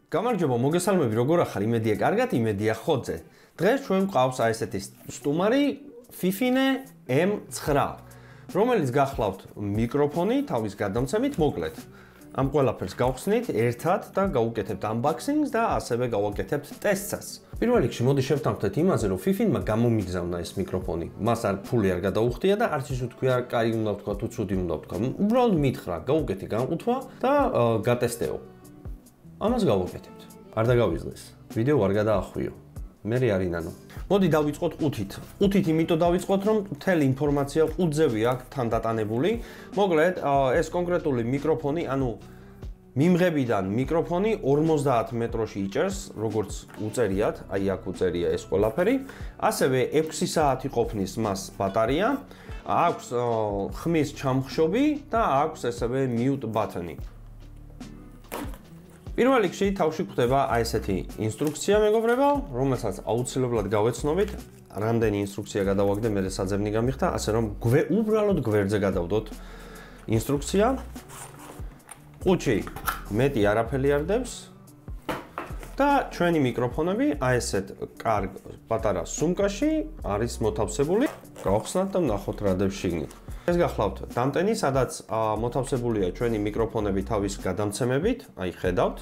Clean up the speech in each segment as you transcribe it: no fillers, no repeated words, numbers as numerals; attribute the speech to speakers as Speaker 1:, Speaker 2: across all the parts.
Speaker 1: გამარჯობა, მოგესალმები, როგორ ახარ? იმედია კარგად, იმედია ხოძე. დღეს ჩვენ გვყავს აი ესეთი სტუმარი Fifine M9, რომელიც გახლავთ მიკროფონი თავის გადამცემით მოკლედ. ამ ყველაფერს გავხსნით ერთად და გავუკეთებთ unboxing-ს და ასევე გავაკეთებთ ტესტსაც. პირველ რიგში მოდი შევთანხმდეთ იმაზე, რომ Fifine-მა გამომიგზავნა ეს მიკროფონი. მას არ ფული არ გადაუხდია და არც ის თქვია, კაი უნდა ვთქვა თუ ცუდი უნდა ვთქვა. უბრალოდ მითხრა, გავუკეთე განყუთვა და გატესტეო. ამას გავაკეთებთ. არ დაგავიზლეს. ვიდეო არ გადაახვიო. მე არის ნანო. მოდი დავიწყოთ ყუთით. ყუთით იმიტომ დავიწყოთ, რომ მთელი ინფორმაცია ყუთზევე აქვს თან დატანებული. მოკლედ, ეს კონკრეტული მიკროფონი, ანუ მიმღებიდან მიკროფონი 50 მეტროში იჭერს, როგორც უწერიათ, აი აქ უწერია ეს ყველაფერი. ასევე 6 საათი ყოფნის მას ბატარეა, აქვს ხმის ჩამხშობი და აქვს ასევე mute button-ი. პირველ რიგში თავში გვხვდება აი ესეთი ინსტრუქცია მეგობრებო, რომელსაც აუცილებლად გავეცნობით. რამდენი ინსტრუქცია გადავაგდე, მე საძებნი გამიხდა, ასე რომ უბრალოდ გვერდზე გადავდოთ ინსტრუქცია. ყუთში მეტი არაფერი არ დევს და ჩვენი მიკროფონები აი ესეთ კარგ პატარა სუმკაში არის მოთავსებული. გავხსნათ და ვნახოთ რა დევს შიგნით. ეს გახლავთ დამტენი, სადაც მოთავსებულია ჩვენი მიკროფონები თავის გადამცემებით, აი ხედავთ.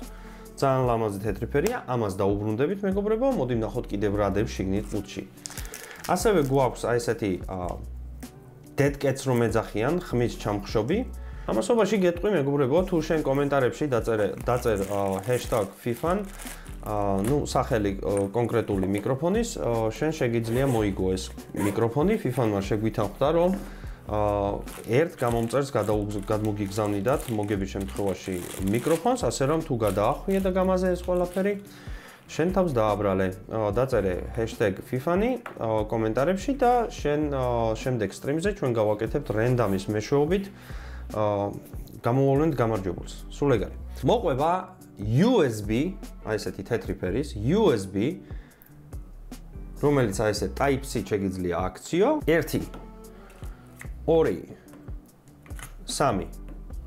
Speaker 1: ძალიან ლამაზი თეთრი ფერია, ამას დაუბრუნდებით მეგობრებო, მოდი ვნახოთ კიდევ რა დევს შიგნით ყუთში. ასევე გვაქვს აი ესეთი დედკეტს რომ ეძახიან ხმის ჩამხშობი. ამასობაში გეტყვი მეგობრებო, თუ შენ კომენტარებში დაწერ #Fifan, ну, სახელი კონკრეტული მიკროფონის, შენ შეგიძლია მოიგო ეს მიკროფონი. Fifan-მა შეგვითანხმდა, რომ ერთ გამომწერს გადმოგიგზავნიდათ მოგების შემთხვევაში მიკროფონს, ასე რომ თუ გადაახვიე და გამაზე ეს ყველაფერი, შენ თავს დააბრალე. დაწერე #Fifan-ი კომენტარებში და შენ შემდეგ სტრიმზე ჩვენ გავაკეთებთ რენდამის მეშვეობით გამოავლენთ გამარჯვებულს. სულ ეგარი. მოყვება USB, აი ესეთი თეთრი ფერის USB, რომელიც აი ესე Type-C შეგიძლია აქციო. 1 2 3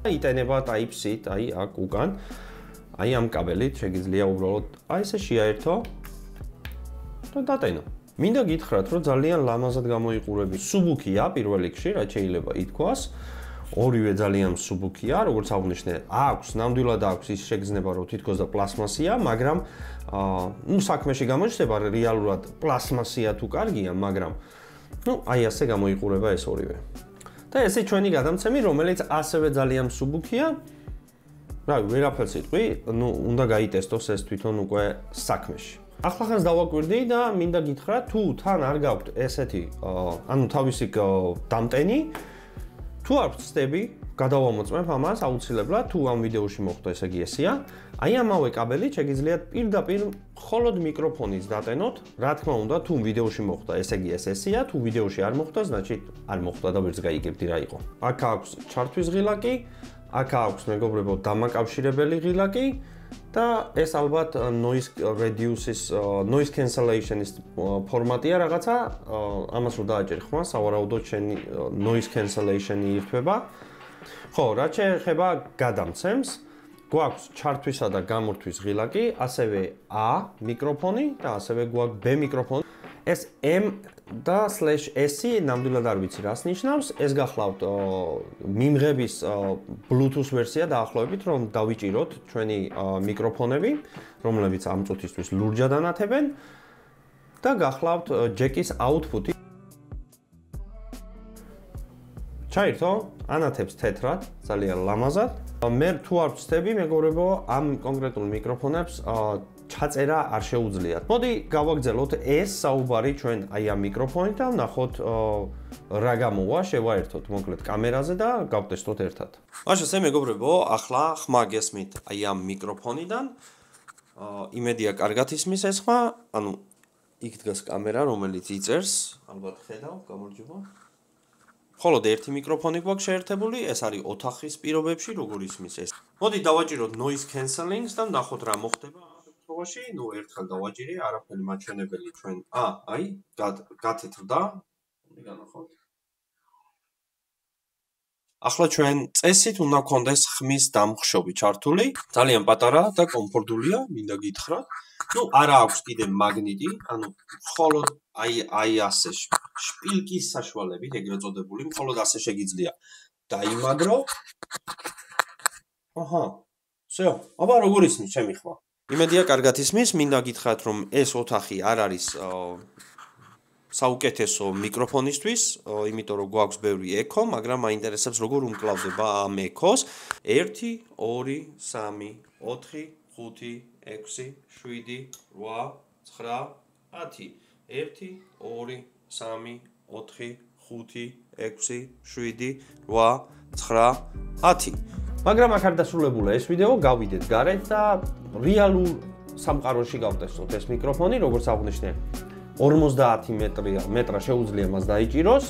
Speaker 1: იტენება Type-C-ით, აი აქ უკან. აი ამ კაბელით შეგიძლია უბრალოდ აი ესე შეაერთო და დატენო. მინდა გითხრათ, რომ ძალიან ლამაზად გამოიყურები. სუბუქია პირველ რიგში, რაც შეიძლება ითქვას. ორივე ძალიან სუბუქია, როგორც აღნიშნე, აქვს, ნამდვილად აქვს ის შეგრძნება, რომ თითქოს და პლასმასია, მაგრამ ну საქმეში გამოჩნდება რეალურად პლასმასია თუ კარგია, მაგრამ ну აი ასე გამოიყურება ეს ორივე. და ესე ჩვენი გადამცემი, რომელიც ასევე ძალიან სუბუქია. რავი, ვერაფერს იტყვი, ну უნდა გაიტესტოს ეს თვითონ უკვე საქმეში. ახლახანს დავაკვირდი და მინდა გითხრათ, თუ თან არ გაქვთ ესეთი ანუ თავისი დამტენი, თუ არ ვწდები, გადავამოწმებ ამას აუცილებლად, თუ ამ ვიდეოში მოხდა, ესე იგი ესეა. აი ამავე კაბელით შეგიძლიათ პირდაპირ მხოლოდ მიკროფონის დატენოთ. რა თქმა უნდა, თუ ვიდეოში მოხდა, ესე იგი ესეა, თუ ვიდეოში არ მოხდა, значит არ მოხდა და ვერც გაიგებდი რა იყო. აქ აქვს ჩართვის ღილაკი, აქ აქვს მეგობრებო დამაკავშირებელი ღილაკი და ეს ალბათ noise cancellation-ის ფორმატია რაღაცა, ამას რომ დააჭერ ხმა, სავარაუდოდ შენი noise cancellation-ი ირთვება. ხო, რაც შეეხება გადამცემს, გვაქვს ჩართვისა და გამორთვის ღილაკი, ასევე A მიკროფონი და ასევე გვაქვს B მიკროფონი. ეს M და /S ნამდვილად არ ვიცი რას ნიშნავს. ეს გახლავთ მიმღების Bluetooth ვერსია დაახლოებით, რომ დავიჭიროთ ჩვენი მიკროფონები, რომლებიც ამ წუთისთვის ლურჯად ანათებენ და გახლავთ ჯეკის output-ი. ჩაირთო, ანათებს თეთრად, ძალიან ლამაზად. მე თუ არ ვწდები, მეგობრებო, ამ კონკრეტულ მიკროფონებს ჩაწერა არ შეუძლიათ. მოდი გავაგრძელოთ ეს საუბარი ჩვენ აი ამ მიკროფონით და ვნახოთ რა გამოვა, შევაერთოთ მოკლედ კამერაზე და გავტესტოთ ერთად. მაშინ ესე მეგობრებო, ახლა ხმა გესმით აი ამ მიკროფონიდან. იმედია კარგად ისმის ეს ხმა, ანუ იქ დგას კამერა, რომელიც იწერს, ალბათ ხედავ, გამარჯობა. ხოლო ერთი მიკროფონი გვაქვს შეერთებული, ეს არის ოთახის პირობებში, როგორ ისმის ეს. მოდი დავაჭიროთ noise cancelling-ს და ვნახოთ რა მოხდება. ну ერთხელ დავაჭირე, არაფერი მაჩვენებელი ჩვენ. აი, გათეთრდა. განახოთ. ახლა ჩვენ წესით უნდა გქონდეს ხმის დამხშობი ჩართული, ძალიან პატარა და კომფორტულია, მინდა გითხრათ. არა აქვს კიდე მაგნიტი, ანუ მხოლოდ აი ასე შპილკის საშუალებით, ეგრეთ წოდებული, მხოლოდ ასე შეგიძლია დაიმაგრო. всё, აბა როგორ ისმის ჩემი ხმა? იმედია კარგად ისმის, მინდა გითხრათ რომ ეს ოთახი არ არის საუკეთესო მიკროფონისთვის, იმიტომ რომ გვაქვს ბევრი ექო, მაგრამ მაინტერესებს როგორ უმკლავდება ამ ექოს. 1 2 3 4 5 6 7 8 9 10 1 2 3 4 5 6 7 8 9 10 მაგრამ აქ არ დასრულებულა ეს ვიდეო, გავიდეთ გარეთ და რეალურ სამყაროში გავტესტოთ ეს მიკროფონი, როგორც აღნიშნე 50 მეტრა შეუძლია მას დაიჭიროს.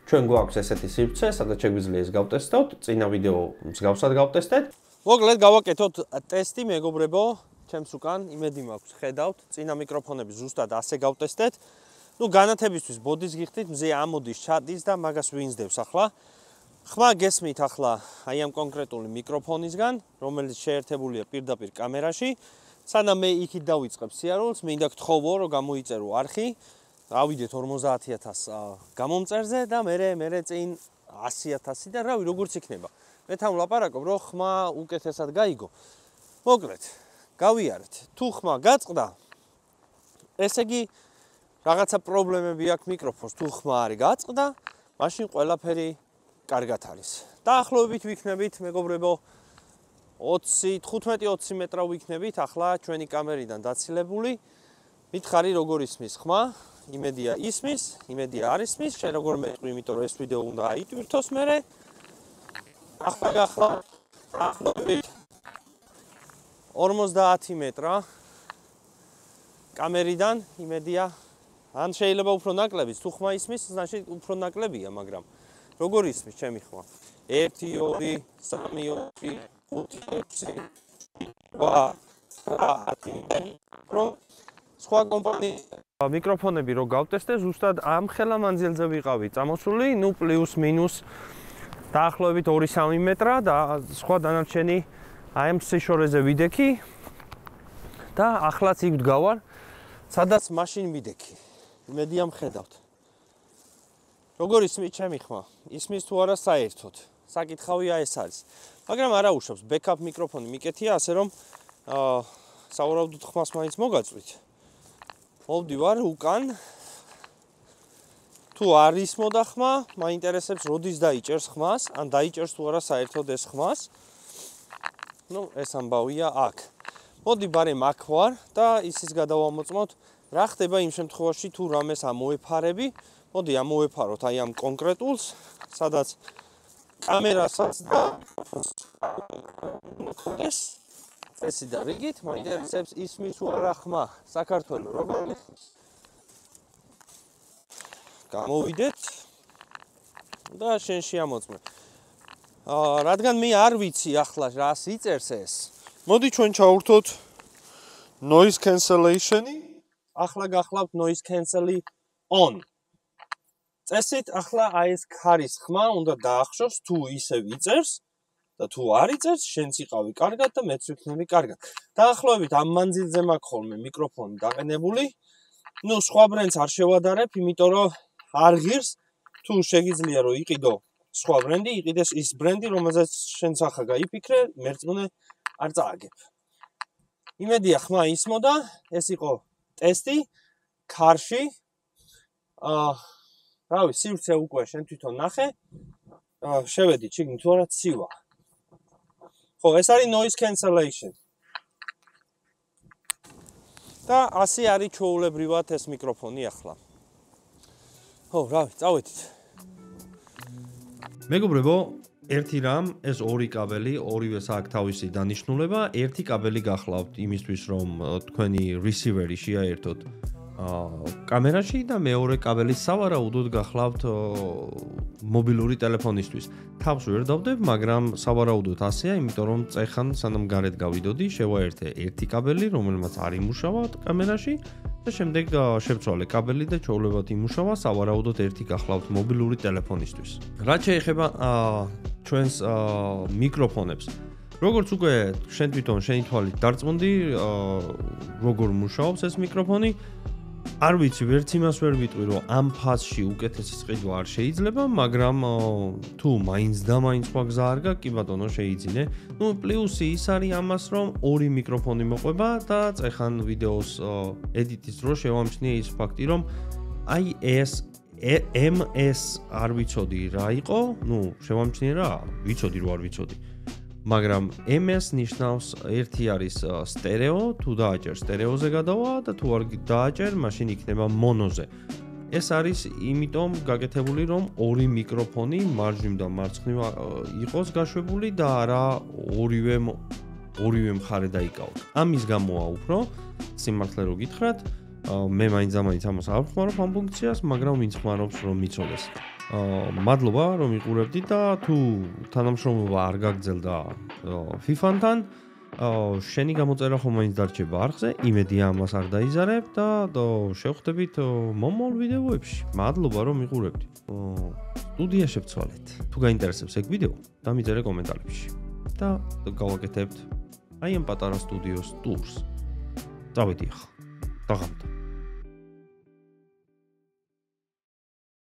Speaker 1: ჩვენ გვაქვს ესეთი სივრცე, სადაც შეგვიძლია ეს გავტესტოთ. წინა ვიდეო მსგავსად გავტესტეთ. მოკლედ გავაკეთოთ ტესტი, მეგობრებო, ჩემს უკან, იმედი მაქვს, ხედავთ, წინა მიკროფონები ზუსტად ასე გავტესტეთ. განათებისთვის ბოდის გიხდით, მზე ამოდის ჩატის და მაგას ვინძდევს ახლა. ხმა გესმით ახლა აი ამ კონკრეტული მიკროფონისგან, რომელიც შეერთებულია პირდაპირ კამერაში. სანამ მე იქით დავიწყებ სიარულს, მინდა გთხოვო, რომ გამოიწერო არხი, ავიდეთ 50000 გამომწერზე და მე წინ 100000 და რავი, როგორც იქნება. მე თან ვლაპარაკობ, რომ ხმა უკეთესად გაიგო. მოკლედ, გავიარეთ. თუ ხმა გაწყდა, ესე იგი რაღაცა პრობლემები აქვს მიკროფონს, თუ ხმა არის გაწყდა, მაშინ ყველაფერი კარგად არის. დაახლოებით ვიქნებით, მეგობრებო, 15-20 მეტრა ვიქნებით ახლა ჩვენი კამერიდან დაცილებული. მითხარი როგორ ისმის ხმა, იმედია ისმის, იმედია არ ისმის, შენ როგორ მეტყვი, იმიტომ რომ ეს ვიდეო უნდა აიტვირთოს მერე. ახლა დაახლოებით 50 მეტრა კამერიდან, იმედია, ან შეიძლება უფრო ნაკლებიც, თუ ხმა ისმის, значит უფრო ნაკლებია, მაგრამ როგორ ისმის ჩემი ხმა? 1 2 3 4 სხვა კომპანიის მიკროფონები რო გავტესტე, ზუსტად ამ ხელა მანძილზე ვიყავი წამოსული, პლუს მინუს დაახლოებით 2-3 მეტრა და სხვა დანარჩენი აი ამ სიშორეზე ვიდექი და ახლაც იქ ვდგავარ, სადაც მაშინ ვიდექი. იმედია მხედავთ. როგორ ისმის ჩემი ხმა? ისმის თუ არა საერთოდ? საკითხავია ეს არის. მაგრამ არა უშავს, ბექაპ მიკროფონი მიკეთია, ასე რომ სავარაუდოდ ხმას მაინც მოგაწვით. მოვდივარ უკან. თუ არ ისმოდა ხმა, მაინტერესებს როდის დაიჭერს ხმას, ან დაიჭერს თუ არა საერთოდ ეს ხმას. ეს ამბავია აქ. მოდი ბარემ აქ ვარ და ისიც გადავამოწმოთ, რა ხდება იმ შემთხვევაში თუ რამეს ამოეფარები. მოდი ამოეფაროთ აი ამ კონკრეტულს, სადაც კამერასაც და წესი და რიგით მაინტერესებს ისმის თუ არა ხმა საქართველოს როგორ ისმის. გამოვიდეთ და შენ შეამოწმე. რადგან მე არ ვიცი ახლა რას იწერს ეს. მოდი ჩვენ ჩავურთოთ noise cancellation-ი. ახლა გახლავთ noise cancel-ი on. წესით ახლა აი ეს ქარის ხმა უნდა დაახშოს თუ ისე ვიწერს და თუ არ იწერს, შენც იყავი კარგად და მეც ვიქნები კარგად. დაახლოებით ამ მანძილზე მაქვს ხოლმე მიკროფონი დაყენებული. სხვა ბრენდს არ შევადარებ, იმიტომ რომ არ ღირს, თუ შეგიძლია რომ იყიდო სხვა ბრენდი, იყიდეს ის ბრენდი, რომელზეც შენც ახლა გაიფიქრე, მერწმუნე არ წააგებ. იმედია ხმა ისმოდა, ეს იყო ტესტი ქარში. რავი, სივრცე უკვე შენ თვითონ ნახე. შევედი ჩიგნი თუ არა ცივა. ხო, ეს არის noise cancellation. და ასე არის ჩვეულებრივად ეს მიკროფონი ახლა. ხო, რავი, წავედით. მეგობრებო, ერთი რამ, ეს ორი კაბელი, ორივეს აქვს თავისი დანიშნულება. ერთი კაბელი გახლავთ იმისთვის, რომ თქვენი receiver-ი შეაერთოთ კამერაში და მეორე კაბელი სავარაუდოდ გახლავთ მობილური ტელეფონისთვის. თავს ვერ დავდებ, მაგრამ სავარაუდოდ ასეა, იმიტომ რომ წეხან სანამ გარეთ გავიდოდი, შევაერთე ერთი კაბელი, რომელმაც არ იმუშავა კამერაში და შემდეგ შევცვალე კაბელი და ჩვეულებრივად იმუშავა, სავარაუდოდ ერთი გახლავთ მობილური ტელეფონისთვის. რაც შეეხება ჩვენს მიკროფონებს. როგორც უკვე შენ თვითონ შენი თვალით დარწმუნდი, როგორ მუშაობს ეს მიკროფონი, არ ვიცი, ვერც იმას ვერ ვიტყვი, რომ ამ ფაზში უკეთესი წყიდვა არ შეიძლება, მაგრამ თუ მაინც და მაინც სხვა გზა არ გაქვს, კი ბატონო, შეიძინე. ნუ პლუსი ის არის ამას, რომ ორი მიკროფონი მოყვება და წეხან ვიდეოს ედიტის დროს შევამჩნიე ის ფაქტი, რომ აი ეს MS არ ვიცოდი რა იყო, ნუ შევამჩნიე რა, ვიცოდი რო არ ვიცოდი. მაგრამ MS ნიშნავს ერთი არის სტერეო, თუ დააჭერ სტერეოზე გადავა და თუ არ დააჭერ, მაშინ იქნება მონოზე. ეს არის იმიტომ გაკეთებული, რომ ორი მიკროფონი მარჯვნივ და მარცხნივ იყოს გაშვებული და არა ორივე მხარე დაიკავოს. ამის გამოა უფრო სიმართლე რო გითხრათ, მე მაინც ამას არ ვხმარობ ამ ფუნქციას, მაგრამ ვინც ხმარობს რომ მიცოდეს. მადლობა რომ იყურებდი და თუ თანამშრომლობა არ გაგრძელდა FIFA-ნთან, შენი გამოწერა ხომ მაინც დარჩება არხზე, იმედია ამას არ დაიზარებ და შევხვდებით მომავალ ვიდეოებში. მადლობა რომ იყურებდი. სტუდია შევცვალეთ. თუ გაინტერესებს ეგ ვიდეო, დამიწერე კომენტარებში და გავაკეთებთ აი ამ პატარა სტუდიოს ტურს. წავედი ახლა. დაღამდა.